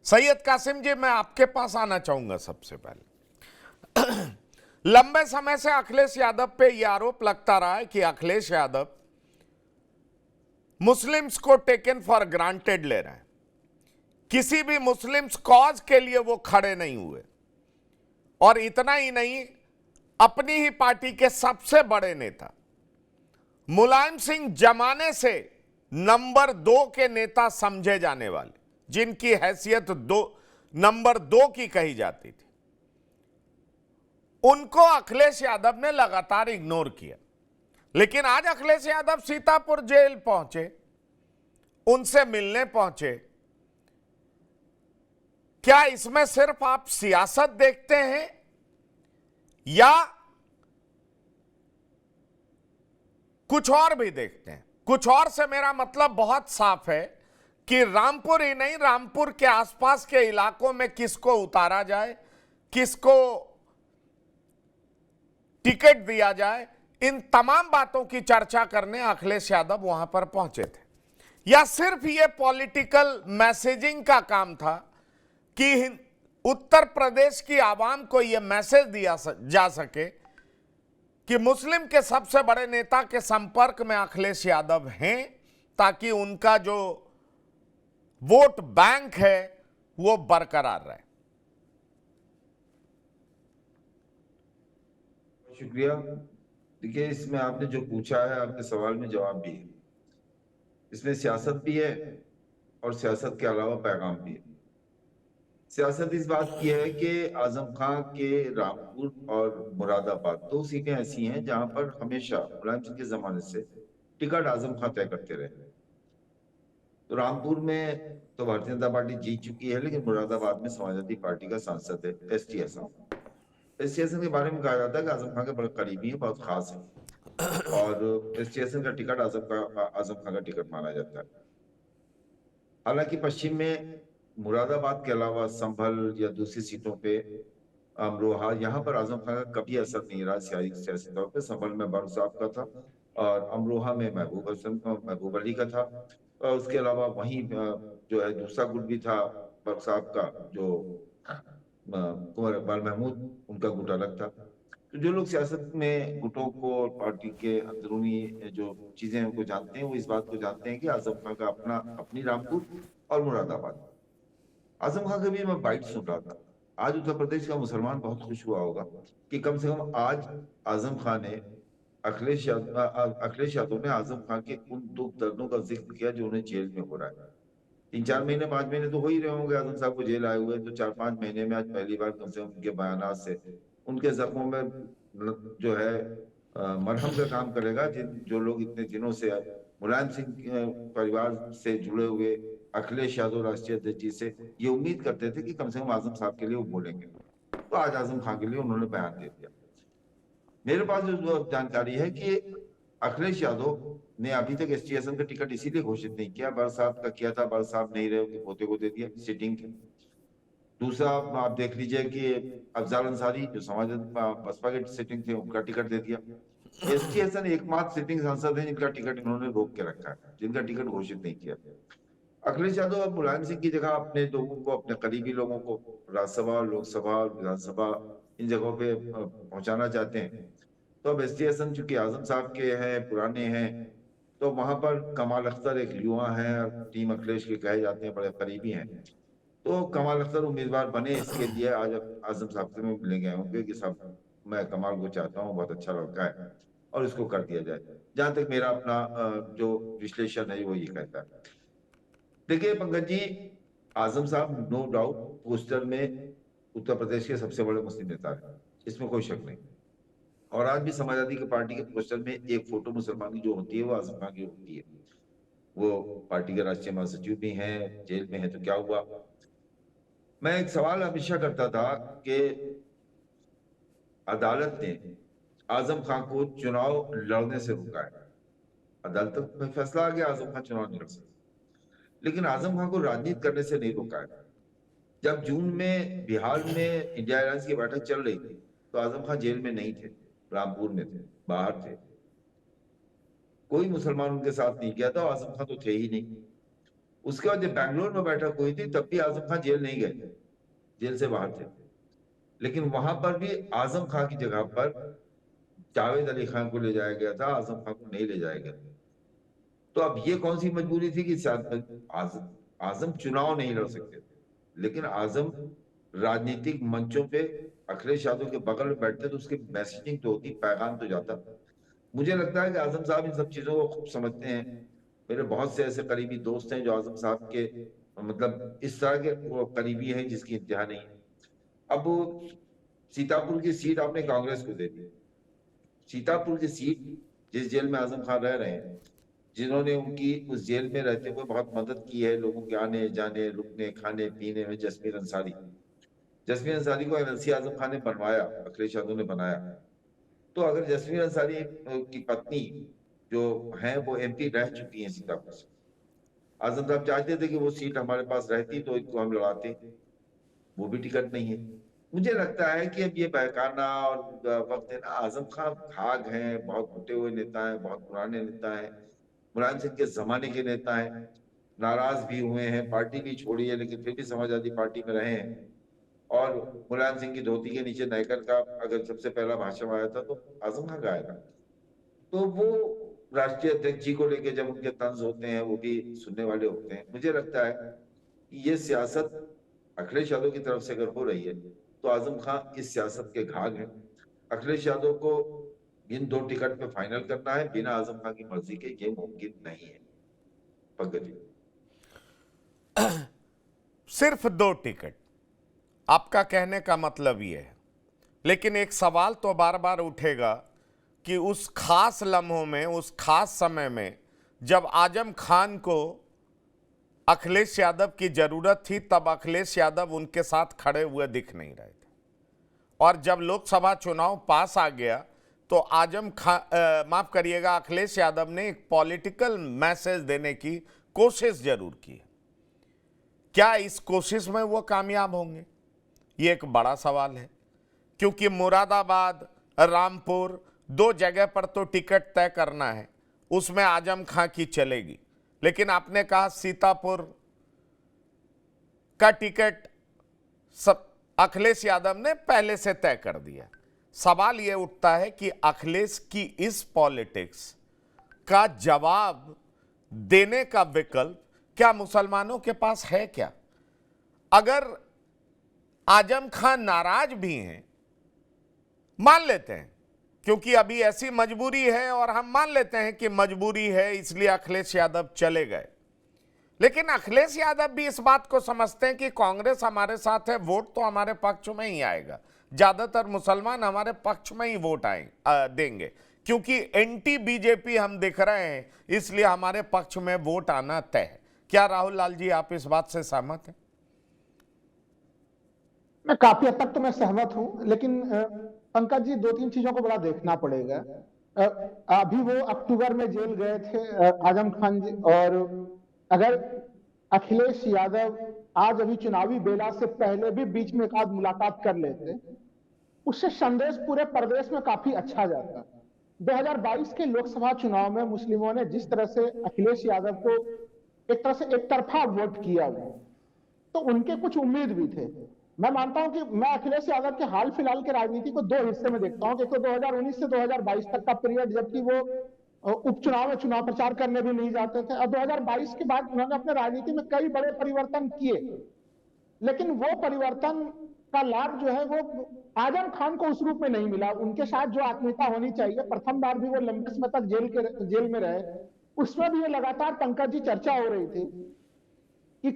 सैयद कासिम जी, मैं आपके पास आना चाहूंगा। सबसे पहले लंबे समय से अखिलेश यादव पे यह आरोप लगता रहा है कि अखिलेश यादव मुस्लिम्स को टेकन फॉर ग्रांटेड ले रहे हैं। किसी भी मुस्लिम्स कॉज के लिए वो खड़े नहीं हुए, और इतना ही नहीं, अपनी ही पार्टी के सबसे बड़े नेता मुलायम सिंह जमाने से नंबर 2 के नेता समझे जाने वाले, जिनकी हैसियत नंबर 2 की कही जाती थी, उनको अखिलेश यादव ने लगातार इग्नोर किया। लेकिन आज अखिलेश यादव सीतापुर जेल पहुंचे, उनसे मिलने पहुंचे। क्या इसमें सिर्फ आप सियासत देखते हैं, या कुछ और भी देखते हैं? कुछ और से मेरा मतलब बहुत साफ है कि रामपुर ही नहीं, रामपुर के आसपास के इलाकों में किसको उतारा जाए, किसको टिकट दिया जाए, इन तमाम बातों की चर्चा करने अखिलेश यादव वहां पर पहुंचे थे। या सिर्फ ये पॉलिटिकल मैसेजिंग का काम था कि उत्तर प्रदेश की आवाम को यह मैसेज दिया जा सके कि मुस्लिम के सबसे बड़े नेता के संपर्क में अखिलेश यादव हैं, ताकि उनका जो वोट बैंक है वो बरकरार रहे। शुक्रिया। देखिए, इसमें आपने जो पूछा है, आपके सवाल में जवाब भी है। इसमें सियासत भी है और सियासत के अलावा पैगाम भी है। सियासत इस बात की है कि आजम खां के रामपुर और मुरादाबाद 2 सीटें ऐसी हैं जहां पर हमेशा मुलायम सिंह के जमाने से टिकट आजम खां तय करते रहे। तो रामपुर में तो भारतीय जनता पार्टी जीत चुकी है, लेकिन मुरादाबाद में समाजवादी पार्टी का सांसद है एसटी हसन के बारे में कहा जाता है कि आजम खां के बड़े करीबी है, बहुत खास है, और एसटी हसन का टिकट आजम खां का टिकट माना जाता है। हालांकि पश्चिम में मुरादाबाद के अलावा संभल या दूसरी सीटों पे अमरोहा, यहाँ पर आजम खान का कभी असर नहीं रहा सियासी तौर पे। संभल में बर्ग साहब का था और अमरोहा में महबूब अली का था, और उसके अलावा वहीं जो है दूसरा गुट भी था बर्ग साहब का, जो कुंवर इकबाल महमूद, उनका गुट अलग था। तो जो लोग सियासत में गुटों को और पार्टी के अंदरूनी जो चीजें उनको जानते हैं, वो इस बात को जानते हैं कि आजम खान का अपनी रामपुर और मुरादाबाद। आजम खान के भी मैं बाइट सुन रहा था। आज उत्तर प्रदेश का मुसलमान बहुत खुश हुआ होगा कि कम से कम आज आजम खान ने अखिलेश यादव ने आजम खान के उन दुख दर्दों का जिक्र किया जो उन्हें जेल में हो रहा है। 3-4 महीने 5 महीने तो हो ही रहे होंगे आजम साहब को जेल आए हुए, तो 4-5 महीने में आज पहली बार कम से कम उनके बयान से उनके जख्मों में जो है मरहम का काम करेगा। जो लोग इतने दिनों से मुलायम सिंह परिवार से जुड़े हुए अखिलेश यादव राष्ट्रीय अध्यक्ष जी से ये उम्मीद करते थे कि कम से कम आजम साहब के लिए वो बोलेंगे, तो आज आजम खान के लिए उन्होंने बयान दे दिया। मेरे पास जो जानकारी है कि अखिलेश यादव ने अभी तक एसटी हसन का टिकट इसीलिए घोषित नहीं किया, बर साहब का किया था, बर साहब नहीं रहे, उनके पोते को दे दिया सिटिंग के। दूसरा आप देख लीजिए कि अफजाल अंसारी जो समाजवादी बसपा के सिटिंग थे, उनका टिकट दे दिया। एसटी हसन एकमात्र सिटिंग सांसद है जिनका टिकट इन्होंने रोक के रखा है, जिनका टिकट घोषित नहीं किया। अखिलेश यादव अब मुलायम सिंह की जगह अपने लोगों को, अपने करीबी लोगों को राज्यसभा, लोकसभा और विधानसभा इन जगहों पे पहुंचाना चाहते हैं। तो अब एसटी हसन चूंकि आजम साहब के हैं, पुराने हैं, तो वहां पर कमाल अख्तर एक युवा है, टीम अखिलेश के कहे जाते हैं, बड़े करीबी हैं। तो कमाल अख्तर उम्मीदवार बने, इसके लिए आज आजम साहब से मिलने गए होंगे कि साहब मैं कमाल को चाहता हूँ, बहुत अच्छा लड़का है और इसको कर दिया जाए। जहां तक मेरा अपना जो विश्लेषण है वो ये कहता है। देखिए पंकज जी, आजम साहब नो डाउट पोस्टर में उत्तर प्रदेश के सबसे बड़े मुस्लिम नेता है, इसमें कोई शक नहीं। और आज भी समाजवादी की पार्टी के पोस्टर में एक फोटो मुसलमान की जो होती है वो आजम खान की होती है। वो पार्टी के राष्ट्रीय महासचिव भी हैं, जेल में है तो क्या हुआ। मैं एक सवाल हमेशा करता था कि अदालत ने आजम खान को चुनाव लड़ने से रोका है। अदालत में फैसला आ गया आजम खान चुनाव नहीं लड़ सकते, लेकिन आजम खान को राजनीति करने से नहीं रोका है। जब जून में बिहार में इंडिया अलायंस की बैठक चल रही थी, तो आजम खान जेल में नहीं थे, रामपुर में थे, बाहर थे। कोई मुसलमान उनके साथ नहीं गया था, आजम खान तो थे ही नहीं। उसके बाद जब बैंगलोर में बैठक हुई थी तब भी आजम खान जेल नहीं गए, जेल से बाहर थे। लेकिन वहां पर भी आजम खान की जगह पर जावेद अली खान को ले जाया गया था, आजम खान को नहीं ले जाया गया। तो अब ये कौन सी मजबूरी थी कि आजम आजम चुनाव नहीं लड़ सकते थे, लेकिन आजम राजनीतिक मंचों पे अखिलेश यादव के बगल में बैठते तो उसकी मैसेजिंग तो होती, पैगाम तो जाता। मुझे लगता है कि आजम साहब इन सब चीजों को खूब समझते हैं। मेरे बहुत से ऐसे करीबी दोस्त हैं जो आजम साहब के मतलब इस तरह के वो करीबी हैं जिसकी इंतहा नहीं है। अब सीतापुर की सीट आपने कांग्रेस को दे दी। सीतापुर की सीट जिस जेल में आजम खान रह रहे हैं, जिन्होंने उनकी उस जेल में रहते हुए बहुत मदद की है लोगों के आने जाने रुकने खाने पीने में, जसमीर अंसारी। जसमीर अंसारी को एमएलसी आजम खान ने बनवाया, अखिलेश यादव ने बनाया। तो अगर जसमीर अंसारी की पत्नी जो है वो एमपी रह चुकी है सीतापुर से, आजम साहब चाहते थे कि वो सीट हमारे पास रहती तो इनको हम लड़ाते, वो भी टिकट नहीं है। मुझे लगता है कि अब ये बहकाना और वक्त है ना, आजम खान भाग हैं, बहुत टूटे हुए नेता हैं, बहुत पुराने नेता हैं, मुलायम सिंह के जमाने के नेता हैं, नाराज भी हुए हैं, पार्टी भी छोड़ी है लेकिन फिर भी समाजवादी पार्टी में रहे हैं। और मुलायम सिंह की धोती के नीचे नायकर का अगर सबसे पहला भाषण आया था तो आजम खान का आया था। तो वो राष्ट्रीय अध्यक्ष जी को लेके जब उनके तंज होते हैं वो भी सुनने वाले होते हैं। मुझे लगता है कि ये सियासत अखिलेश यादव की तरफ से अगर हो रही है तो आजम खान इस सियासत के घाग हैं। अखिलेश यादव को इन 2 टिकट पे फाइनल करना है बिना आजम खान की मर्जी के, ये मुमकिन नहीं है। पंकज जी, सिर्फ 2 टिकट, आपका कहने का मतलब ये है। लेकिन एक सवाल तो बार बार उठेगा कि उस खास लम्हों में, उस खास समय में जब आजम खान को अखिलेश यादव की जरूरत थी, तब अखिलेश यादव उनके साथ खड़े हुए दिख नहीं रहे थे। और जब लोकसभा चुनाव पास आ गया तो आजम खान, माफ करिएगा, अखिलेश यादव ने एक पॉलिटिकल मैसेज देने की कोशिश जरूर की। क्या इस कोशिश में वो कामयाब होंगे? ये एक बड़ा सवाल है, क्योंकि मुरादाबाद, रामपुर 2 जगह पर तो टिकट तय करना है, उसमें आजम खान की चलेगी। लेकिन आपने कहा सीतापुर का टिकट सब अखिलेश यादव ने पहले से तय कर दिया। सवाल यह उठता है कि अखिलेश की इस पॉलिटिक्स का जवाब देने का विकल्प क्या मुसलमानों के पास है क्या? अगर आजम खान नाराज भी हैं, मान लेते हैं, क्योंकि अभी ऐसी मजबूरी है और हम मान लेते हैं कि मजबूरी है इसलिए अखिलेश यादव चले गए, लेकिन अखिलेश यादव भी इस बात को समझते हैं कि कांग्रेस हमारे साथ है, वोट तो हमारे पक्ष में ही आएगा, ज्यादातर मुसलमान हमारे पक्ष में ही वोट देंगे, क्योंकि एंटी बीजेपी हम दिख रहे हैं, इसलिए हमारे पक्ष में वोट आना तय है। क्या राहुल लाल जी आप इस बात से सहमत हैं? मैं काफी हद तक तो मैं सहमत हूं, लेकिन पंकज जी 2-3 चीजों को बड़ा देखना पड़ेगा। अभी वो अक्टूबर में जेल गए थे आजम खान जी, और अगर अखिलेश यादव आज अभी चुनावी बेला से पहले भी बीच में एक आध मुलाकात कर लेते, उससे संदेश पूरे प्रदेश में काफी अच्छा जाता। 2022 के लोकसभा चुनाव में मुस्लिमों ने जिस तरह से अखिलेश यादव को एक तरह से एक तरफा वोट किया, तो उनके कुछ उम्मीद भी थे। मैं मानता हूं कि मैं अखिलेश यादव के हाल फिलहाल के राजनीति को 2 हिस्से में देखता हूं। एक तो 2019 से 2022 तक का पीरियड, जबकि वो उपचुनाव में चुनाव प्रचार करने भी नहीं जाते थे, और 2022 के बाद उन्होंने अपने राजनीति में कई बड़े परिवर्तन किए, लेकिन वो परिवर्तन का लाभ जो है वो आजम खान को उस रूप में नहीं मिला। उनके साथ जो आत्मीयता होनी चाहिए, प्रथम बार भी वो लंबे समय तक जेल में रहे, उसमें भी ये लगातार पंकज जी चर्चा हो रही थी कि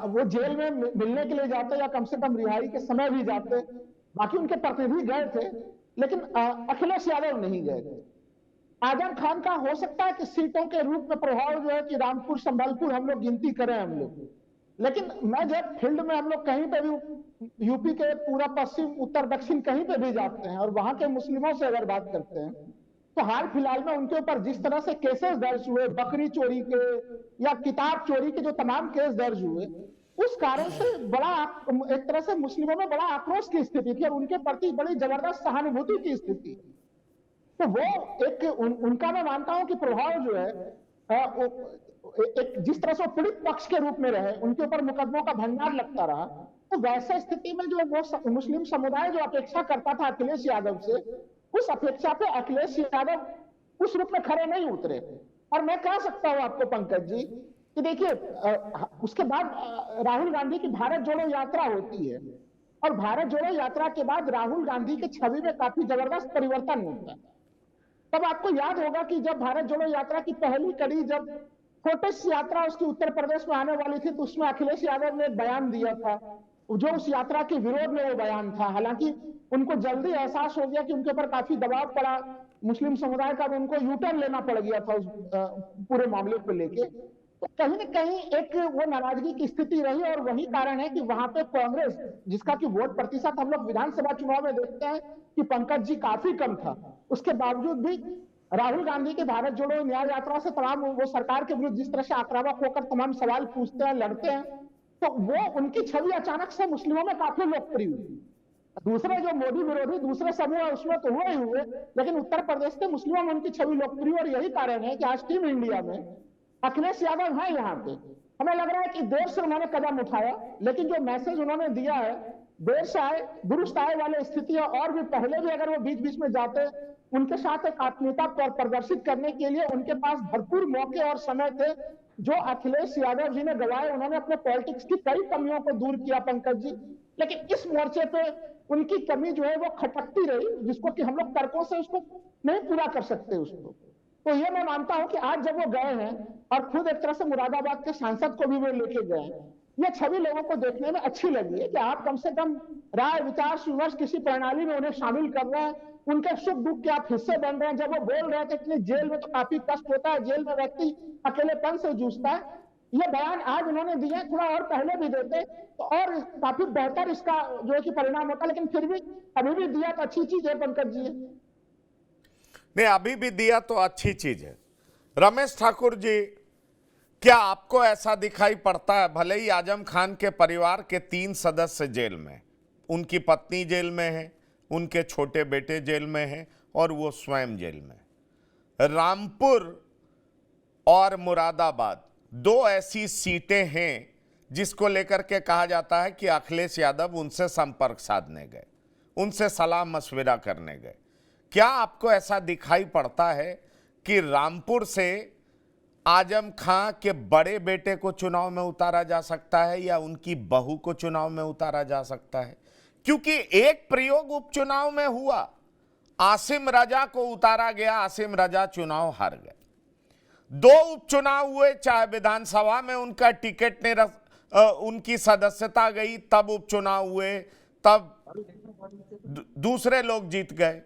वो जेल में मिलने के लिए जाते या कम से कम रिहाई के समय भी जाते। बाकी उनके प्रतिनिधि गए थे, लेकिन अखिलेश यादव नहीं गए थे। आजम खान का हो सकता है कि सीटों के रूप में प्रभाव जो है कि रामपुर संबलपुर हम लोग गिनती करें हम लोग, लेकिन मैं जब फील्ड में हम लोग कहीं पे भी यूपी के पूरा पश्चिम उत्तर दक्षिण कहीं पे भी जाते हैं और वहां के मुस्लिमों से अगर बात करते हैं, तो हाल फिलहाल में उनके ऊपर जिस तरह से केसेस दर्ज हुए, बकरी चोरी के या किताब चोरी के जो तमाम केस दर्ज हुए, उस कारण से बड़ा एक तरह से मुस्लिमों में बड़ा आक्रोश की स्थिति थी और उनके प्रति बड़ी जबरदस्त सहानुभूति की स्थिति। तो वो एक उनका मैं मानता हूं कि प्रभाव जो है एक जिस तरह से वो पीड़ित पक्ष के रूप में रहे, उनके ऊपर मुकदमों का भंडार लगता रहा, तो वैसे स्थिति में जो वो मुस्लिम समुदाय जो अपेक्षा करता था अखिलेश यादव से, उस अपेक्षा पे अखिलेश यादव उस रूप में खड़े नहीं उतरे। और मैं कह सकता हूं आपको पंकज जी कि देखिए, उसके बाद राहुल गांधी की भारत जोड़ो यात्रा होती है, और भारत जोड़ो यात्रा के बाद राहुल गांधी की छवि में काफी जबरदस्त परिवर्तन होता है। तब आपको याद होगा कि जब भारत जोड़ो यात्रा की पहली कड़ी, जब प्रोटेस्ट यात्रा उसकी उत्तर प्रदेश में आने वाली थी, तो उसमें अखिलेश यादव ने एक बयान दिया था, जो उस यात्रा के विरोध में वो बयान था। हालांकि उनको जल्दी एहसास हो गया कि उनके ऊपर काफी दबाव पड़ा मुस्लिम समुदाय का, उनको यूटर्न लेना पड़ गया था उस पूरे मामले को लेके। तो कहीं ना कहीं एक वो नाराजगी की स्थिति रही, और वही कारण है कि वहां पे कांग्रेस, जिसका कि वोट प्रतिशत हम लोग विधानसभा चुनाव में देखते हैं कि पंकज जी काफी कम था, उसके बावजूद भी राहुल गांधी के भारत जोड़ो न्याय यात्रा से तमाम वो सरकार के विरुद्ध जिस तरह से आक्रामक होकर तमाम सवाल पूछते हैं, लड़ते हैं, तो वो उनकी छवि अचानक से मुस्लिमों में काफी लोकप्रिय हुई। दूसरे जो मोदी विरोधी दूसरे समूह है उसमें तो हुए ही हुए, लेकिन उत्तर प्रदेश के मुस्लिमों में उनकी छवि लोकप्रिय, और यही कारण है कि आज टीम इंडिया में अखिलेश यादव है यहाँ पे। हमें लग रहा है कि देर से उन्होंने कदम उठाया, लेकिन जो मैसेज उन्होंने दिया है, देर से आए दुरुस्त आए वाले स्थिति है, और भी पहले भी अगर वो बीच बीच में जाते, उनके साथ एक आत्मीयता प्रदर्शित करने के लिए उनके पास भरपूर मौके और समय थे, जो अखिलेश यादव जी ने गवाए। उन्होंने अपने पॉलिटिक्स की कई कमियों को दूर किया पंकज जी, लेकिन इस मोर्चे पे उनकी कमी जो है वो खटकती रही, जिसको कि हम लोग तर्कों से उसको नहीं पूरा कर सकते उसको। तो ये मैं मानता हूं कि आज जब वो गए हैं और खुद एक तरह से मुरादाबाद के सांसद को भी वो लेके गए हैं, ये छवि लोगों को देखने में अच्छी लगी है कि आप कम से कम राय विचार विमर्श किसी प्रणाली में उन्हें शामिल कर रहे हैं, उनके सुख दुख के आप हिस्से बन रहे हैं। जब वो बोल रहे थे कि जेल में तो काफी कष्ट होता है, जेल में व्यक्ति अकेलेपन से जूझता है, ये बयान आज उन्होंने दिया, थोड़ा और पहले भी देते तो और काफी बेहतर इसका जो है कि परिणाम होता, लेकिन फिर भी अभी भी दिया तो अच्छी चीज है पंकज जी। नहीं, अभी भी दिया तो अच्छी चीज है। रमेश ठाकुर जी, क्या आपको ऐसा दिखाई पड़ता है, भले ही आजम खान के परिवार के 3 सदस्य जेल में, उनकी पत्नी जेल में है, उनके छोटे बेटे जेल में हैं और वो स्वयं जेल में, रामपुर और मुरादाबाद 2 ऐसी सीटें हैं जिसको लेकर के कहा जाता है कि अखिलेश यादव उनसे संपर्क साधने गए, उनसे सलाह मशविरा करने गए। क्या आपको ऐसा दिखाई पड़ता है कि रामपुर से आजम खां के बड़े बेटे को चुनाव में उतारा जा सकता है या उनकी बहू को चुनाव में उतारा जा सकता है? क्योंकि एक प्रयोग उपचुनाव में हुआ, आसिम रजा को उतारा गया, आसिम रजा चुनाव हार गए। 2 उपचुनाव हुए, चाहे विधानसभा में उनका टिकट नहीं, उनकी सदस्यता गई, तब उपचुनाव हुए, तब दूसरे लोग जीत गए।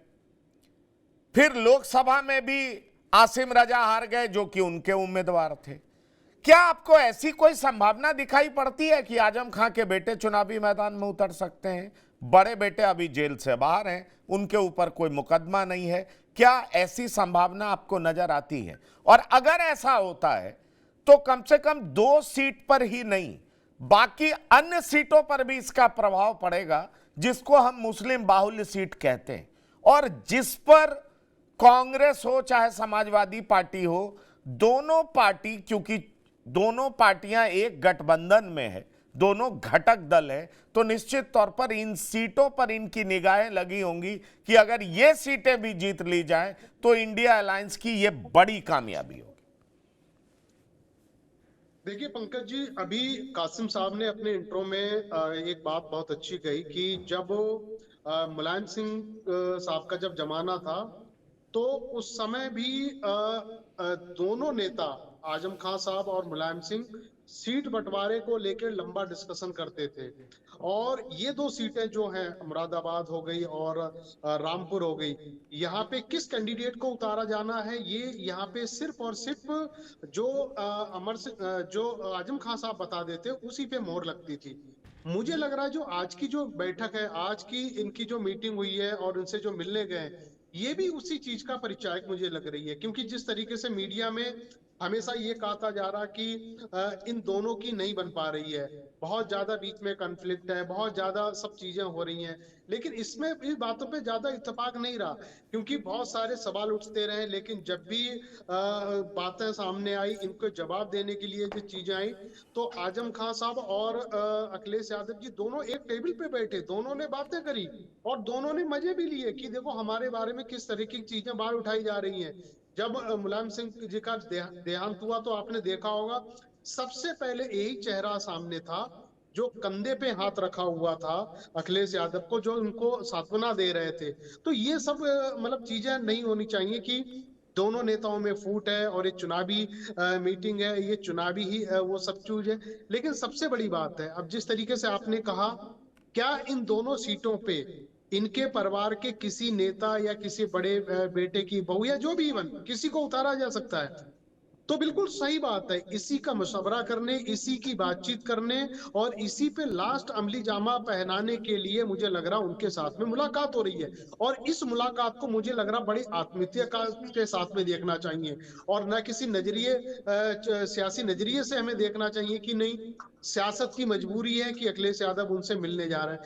फिर लोकसभा में भी आसिम रजा हार गए जो कि उनके उम्मीदवार थे। क्या आपको ऐसी कोई संभावना दिखाई पड़ती है कि आजम खां के बेटे चुनावी मैदान में उतर सकते हैं? बड़े बेटे अभी जेल से बाहर हैं, उनके ऊपर कोई मुकदमा नहीं है, क्या ऐसी संभावना आपको नजर आती है? और अगर ऐसा होता है तो कम से कम 2 सीट पर ही नहीं, बाकी अन्य सीटों पर भी इसका प्रभाव पड़ेगा, जिसको हम मुस्लिम बाहुल्य सीट कहते हैं, और जिस पर कांग्रेस हो चाहे समाजवादी पार्टी हो, दोनों पार्टी, क्योंकि दोनों पार्टियां एक गठबंधन में है, दोनों घटक दल है, तो निश्चित तौर पर इन सीटों पर इनकी निगाहें लगी होंगी कि अगर ये सीटें भी जीत ली जाएं तो इंडिया अलायंस की ये बड़ी कामयाबी होगी। देखिए पंकज जी, अभी कासिम साहब ने अपने इंट्रो में एक बात बहुत अच्छी कही कि जब मुलायम सिंह साहब का जब जमाना था तो उस समय भी दोनों नेता आजम खान साहब और मुलायम सिंह सीट बंटवारे को लेकर लंबा डिस्कशन करते थे, और ये 2 सीटें जो हैं, मुरादाबाद हो गई और रामपुर हो गई, यहाँ पे किस कैंडिडेट को उतारा जाना है, ये यहाँ पे सिर्फ और सिर्फ जो आजम खान साहब बता देते उसी पे मोहर लगती थी। मुझे लग रहा है जो आज की जो बैठक है, आज की इनकी जो मीटिंग हुई है और इनसे जो मिलने गए, ये भी उसी चीज का परिचायक मुझे लग रही है, क्योंकि जिस तरीके से मीडिया में हमेशा ये कहा जा रहा कि इन दोनों की नहीं बन पा रही है, बहुत ज्यादा बीच में कॉन्फ्लिक्ट है, बहुत ज्यादा सब चीजें हो रही हैं, लेकिन इसमें इस बातों पे ज्यादा इत्तेफाक नहीं रहा, क्योंकि बहुत सारे सवाल उठते रहे, लेकिन जब भी बातें सामने आई, इनको जवाब देने के लिए जो चीजें आई, तो आजम खान साहब और अखिलेश यादव जी दोनों एक टेबल पे बैठे, दोनों ने बातें करी और दोनों ने मजे भी लिए कि देखो हमारे बारे में किस तरह की चीजें बाहर उठाई जा रही हैं। जब मुलायम सिंह जी का देहांत हुआ तो आपने देखा होगा, सबसे पहले यही चेहरा सामने था जो कंधे पे हाथ रखा हुआ था अखिलेश यादव को, जो उनको सांत्वना दे रहे थे। तो ये सब मतलब चीजें नहीं होनी चाहिए कि दोनों नेताओं में फूट है और ये चुनावी मीटिंग है, ये चुनावी ही वो सब चीज है। लेकिन सबसे बड़ी बात है, अब जिस तरीके से आपने कहा, क्या इन दोनों सीटों पे इनके परिवार के किसी नेता या किसी बड़े बेटे की बहू या जो भी इवन किसी को उतारा जा सकता है? तो बिल्कुल सही बात है, इसी का मशवरा करने, इसी की बातचीत करने और इसी पे लास्ट अमली जामा पहनाने के लिए मुझे लग रहा उनके साथ में मुलाकात हो रही है। और इस मुलाकात को मुझे लग रहा बड़ी आत्मीयता के साथ में देखना चाहिए, और न किसी नजरिए सियासी नजरिए से हमें देखना चाहिए कि नहीं सियासत की मजबूरी है कि अखिलेश यादव उनसे मिलने जा रहे हैं।